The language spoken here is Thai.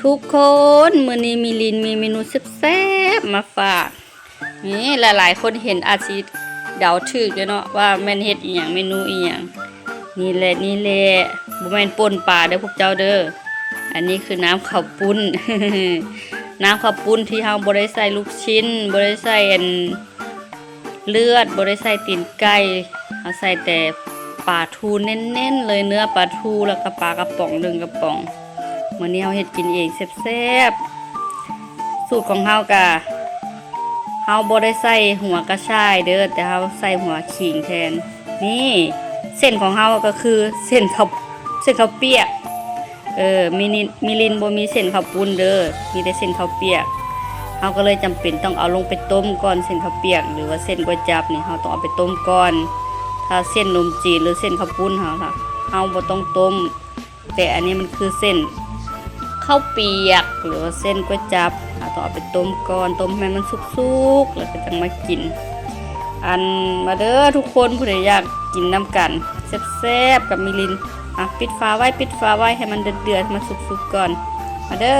ทุกคนมื้อนี้มีลินมีเมนูแซ่บๆมาฝากนี่หลายๆคนเห็นอาจสิเดาถูกเนาะว่าแม่นเฮ็ดอีหยังเมนูอีหยังนี่แหละบ่แม่นป่นปลาเด้อพวกเจ้าเด้ออันนี้คือน้ำข้าวปุ้น น้ำข้าวปุ้นที่เฮาบ่ได้ใส่ลูกชิ้นบ่ได้ใส่เลือดบ่ได้ใส่ตีนไก่เฮาใส่แต่ปลาทูเน้นๆเลยเนื้อปลาทูแล้วก็ปลากระป๋อง1กระป๋องมื้อนี้เฮาเฮ็ดกินเองแซ่บๆสูตรของเฮาก็เฮาบ่ได้ใส่หัวกระชายเด้อแต่เฮาใส่หัวขิงแทนนี่เส้นของเฮาก็คือเส้นข้าวเปียกมิลินบ่มีเส้นข้าวปุ้นเด้อมีแต่เส้นข้าวเปียกเฮาก็เลยจำเป็นต้องเอาลงไปต้มก่อนเส้นข้าวเปียกหรือว่าเส้นก๋วยจั๊บนี่เฮาต้องเอาไปต้มก่อนถ้าเส้นนมจีนหรือเส้นข้าวปุ้นเฮาบ่ต้องต้มแต่อันนี้มันคือเส้นข้าวเปียกหรือว่าเส้นก๋วยจั๊บเฮาต้องเอาไปต้มก่อนต้มให้มันสุกๆแล้วก็จังมากินมาเด้อทุกคนผู้ใดอยากกินน้ำกันแซ่บๆกับมิลินปิดฝาไว้ให้มันเดือดๆมาสุกๆก่อนมาเด้อ